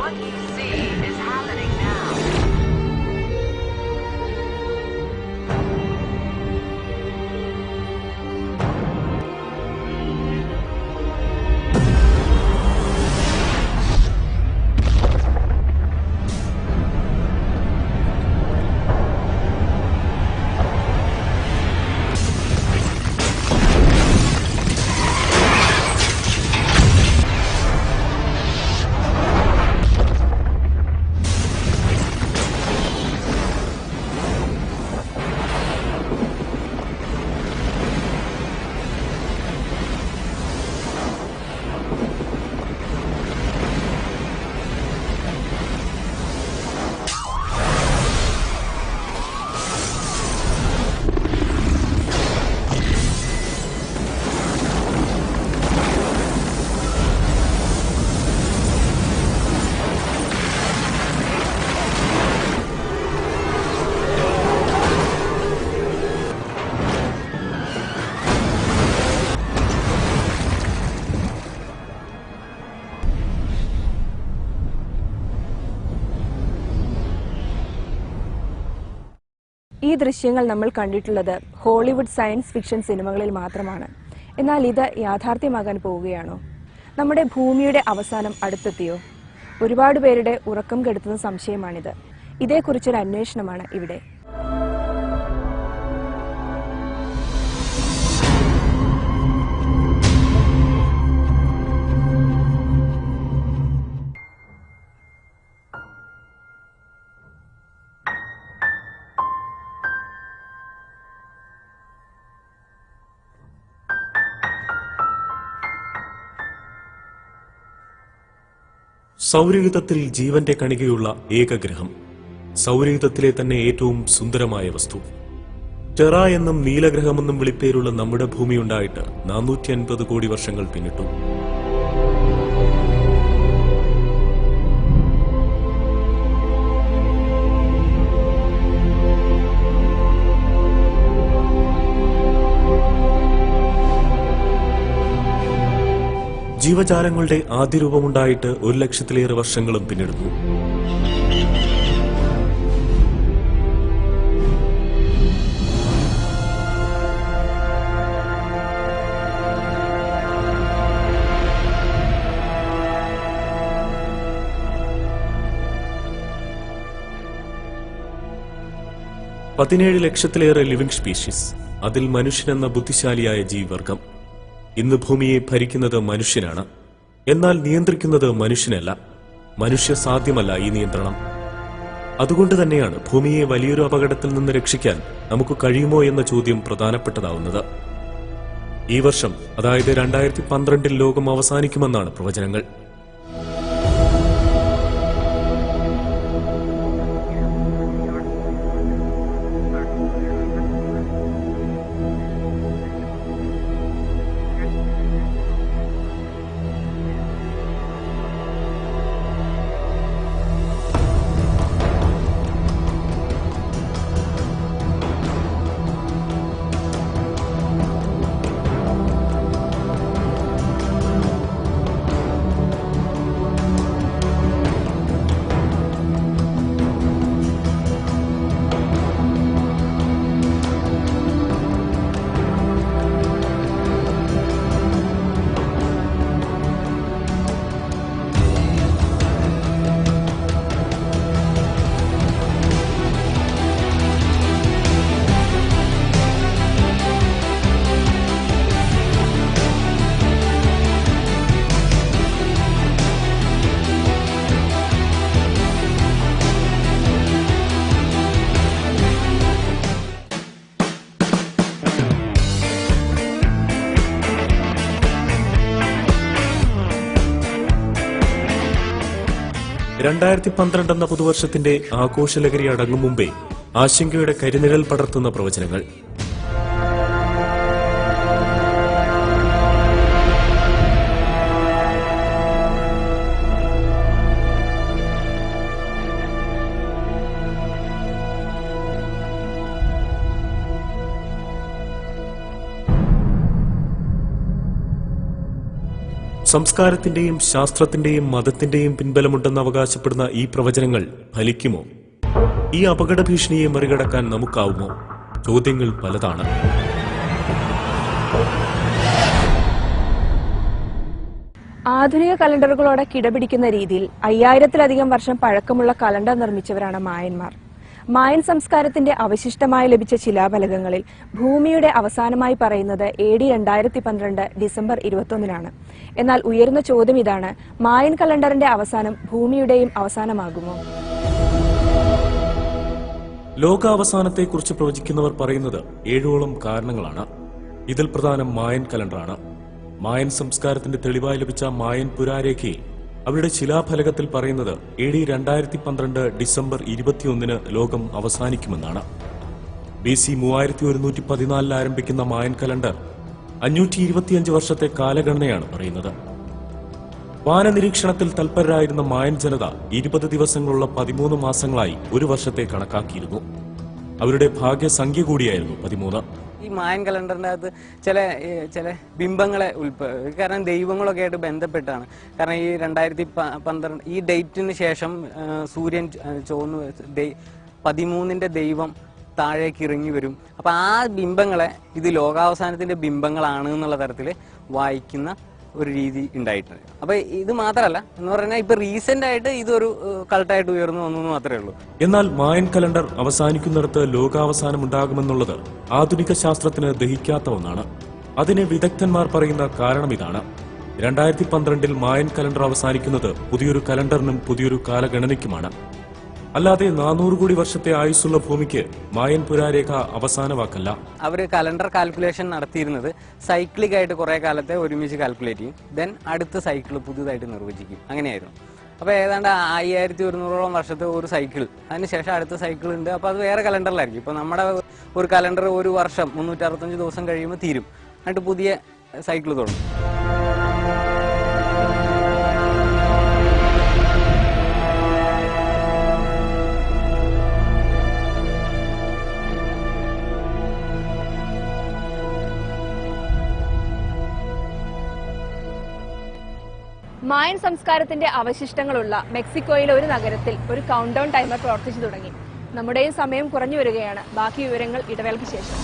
What you see is happening now. ഈ ദൃശ്യങ്ങൾ നമ്മൾ കണ്ടിട്ടുള്ളത് ഹോളിവുഡ് സയൻസ് ഫിക്ഷൻ സിനിമകളിൽ മാത്രമാണ്. എന്നാൽ ഇത് യാഥാർത്ഥ്യമാകാൻ പോവുകയാണോ? നമ്മുടെ ഭൂമിയുടെ അവസാനം അടുത്തെത്തിയോ? ഒരുപാട് പേരുടെ ഉറക്കം കെടുത്തുന്ന സംശയമാണിത്. ഇതേക്കുറിച്ചൊരു അന്വേഷണമാണ് ഇവിടെ. സൗരയൂഥത്തിൽ ജീവന്റെ കണികയുള്ള ഏക ഗ്രഹം, സൗരയൂഥത്തിലെ തന്നെ ഏറ്റവും സുന്ദരമായ വസ്തു. ടെറ എന്നും നീലഗ്രഹമെന്നും വിളിപ്പേരുള്ള നമ്മുടെ ഭൂമിയുണ്ടായിട്ട് 450 കോടി വർഷങ്ങൾ പിന്നിട്ടു. ജീവജാലങ്ങളുടെ ആദ്യ രൂപമുണ്ടായിട്ട് 1,00,000-ലേറെ വർഷങ്ങളും പിന്നിടുന്നു. പതിനേഴ് ലക്ഷത്തിലേറെ ലിവിംഗ് സ്പീഷീസ്, അതിൽ മനുഷ്യനെന്ന ബുദ്ധിശാലിയായ ജീവിവർഗം. ഇന്ന് ഭൂമിയെ ഭരിക്കുന്നത് മനുഷ്യനാണ്. എന്നാൽ നിയന്ത്രിക്കുന്നത് മനുഷ്യനല്ല. മനുഷ്യ സാധ്യമല്ല ഈ നിയന്ത്രണം. അതുകൊണ്ട് തന്നെയാണ് ഭൂമിയെ വലിയൊരു അപകടത്തിൽ നിന്ന് രക്ഷിക്കാൻ നമുക്ക് കഴിയുമോ എന്ന ചോദ്യം പ്രധാനപ്പെട്ടതാവുന്നത്. ഈ വർഷം, അതായത് 2012 ലോകം അവസാനിക്കുമെന്നാണ് പ്രവചനങ്ങൾ. എന്ന പുതുവർഷത്തിന്റെ ആഘോഷലഹരി അടങ്ങും മുമ്പേ ആശങ്കയുടെ കരിനിഴൽ പടർത്തുന്ന പ്രവചനങ്ങൾ. സംസ്കാരത്തിന്റെയും ശാസ്ത്രത്തിന്റെയും മതത്തിന്റെയും പിൻബലമുണ്ടെന്ന് അവകാശപ്പെടുന്ന ഈ പ്രവചനങ്ങൾ ഫലിക്കുമോ? ഈ അപകട ഭീഷണിയെ മറികടക്കാൻ നമുക്കാവുമോ? ചോദ്യങ്ങൾ പലതാണ്. ആധുനിക കലണ്ടറുകളോടെ കിടപിടിക്കുന്ന രീതിയിൽ 5000-ലധികം വർഷം പഴക്കമുള്ള കലണ്ടർ നിർമ്മിച്ചവരാണ് മായന്മാർ. മായൻ സംസ്കാരത്തിന്റെ അവശിഷ്ടമായി ലഭിച്ച ശിലാഫലകങ്ങളിൽ ഭൂമിയുടെ അവസാനമായി പറയുന്നത് AD 2012 ഡിസംബർ 21-നാണ്. എന്നാൽ ഉയർന്ന ചോദ്യം ഇതാണ്: മായൻ കലണ്ടറിന്റെ അവസാനം ഭൂമിയുടെയും അവസാനമാകുമോ? ലോകാവസാനത്തെക്കുറിച്ച് പ്രവചിക്കുന്നവർ പറയുന്നത് 7ഓളം കാരണങ്ങളാണ്. ഇതിൽ പ്രധാനം മായൻ കലണ്ടറാണ്. മായൻ സംസ്കാരത്തിന്റെ തെളിവായി ലഭിച്ച മായൻ പുരാരേഖയിൽ അവരുടെ ശിലാഫലകത്തിൽ പറയുന്നത് AD 2012 ഡിസംബർ 21-ന് ലോകം അവസാനിക്കുമെന്നാണ്. BC 3114 ആരംഭിക്കുന്ന മായൻ കലണ്ടർ 525 വർഷത്തെ കാലഗണനയാണ് പറയുന്നത്. വാനനിരീക്ഷണത്തിൽ തൽപരരായിരുന്ന മായൻ ജനത 20 ദിവസങ്ങളുള്ള 13 മാസങ്ങളായി ഒരു വർഷത്തെ കണക്കാക്കിയിരുന്നു. അവരുടെ ഭാഗ്യസംഖ്യ കൂടിയായിരുന്നു 13. ഈ മായൻ കലണ്ടറിൻ്റെ അകത്ത് ചില ബിംബങ്ങളെ കാരണം ദൈവങ്ങളൊക്കെ ആയിട്ട് ബന്ധപ്പെട്ടാണ്. കാരണം ഈ 2012 ഈ ഡേറ്റിന് ശേഷം സൂര്യൻ ചുവന്നു 13ന്റെ ദൈവം താഴേക്ക് ഇറങ്ങി വരും. അപ്പൊ ആ ബിംബങ്ങളെ ഇത് ലോകാവസാനത്തിന്റെ ബിംബങ്ങളാണ് എന്നുള്ള തരത്തിൽ വായിക്കുന്ന ഒരു രീതി ഉണ്ടായിട്ടുണ്ട്. അപ്പൊ ഇത് മാത്രമല്ല എന്ന് പറഞ്ഞാൽ ഇപ്പൊ റീസെന്റ് ആയിട്ട് ഇതൊരു കൾട്ടായിട്ട് ഉയർന്നു വന്നു മാത്രമേ ഉള്ളൂ. എന്നാൽ മായൻ കലണ്ടർ അവസാനിക്കുന്നിടത്ത് ലോകാവസാനം ഉണ്ടാകുമെന്നുള്ളത് ആധുനിക ശാസ്ത്രത്തിന് ദഹിക്കാത്ത ഒന്നാണ്. അതിന് വിദഗ്ധന്മാർ പറയുന്ന കാരണം ഇതാണ്: 2012 മായൻ കലണ്ടർ അവസാനിക്കുന്നത് പുതിയൊരു കലണ്ടറിനും പുതിയൊരു കാലഗണനയ്ക്കുമാണ്. അല്ലാതെ 400 കോടി വർഷത്തെ ആയുസ്സുള്ള ഭൂമിക്ക് മായൻ പുരാരേഖ അവസാന വാക്കല്ല. അവർ കലണ്ടർ കാൽക്കുലേഷൻ നടത്തിയിരുന്നത് സൈക്ലിക് ആയിട്ട് കുറെ കാലത്തെ ഒരുമിച്ച് കാൽക്കുലേറ്റ് ചെയ്യും, ദെൻ അടുത്ത സൈക്കിൾ പുതുതായിട്ട് നിർവചിക്കും. അങ്ങനെയായിരുന്നു. അപ്പോൾ ഏതാണ്ട് 5100ഓളം വർഷത്തെ ഒരു സൈക്കിൾ, അതിനുശേഷം അടുത്ത സൈക്കിൾ ഉണ്ട്. അപ്പോൾ അത് വേറെ കലണ്ടറിലായിരിക്കും. ഇപ്പോൾ നമ്മുടെ ഒരു കലണ്ടർ ഒരു വർഷം 365 ദിവസം കഴിയുമ്പോൾ തീരും, എന്നിട്ട് പുതിയ സൈക്കിൾ തുടങ്ങും. മായൻ സംസ്കാരത്തിന്റെ അവശിഷ്ടങ്ങളുള്ള മെക്സിക്കോയിലെ ഒരു നഗരത്തിൽ ഒരു കൗണ്ട് ഡൗൺ ടൈമർ പ്രവർത്തിച്ചു തുടങ്ങി. നമ്മുടെയും സമയം കുറഞ്ഞു വരികയാണ്. ബാക്കി വിവരങ്ങൾ ഇടവേളയ്ക്ക് ശേഷം.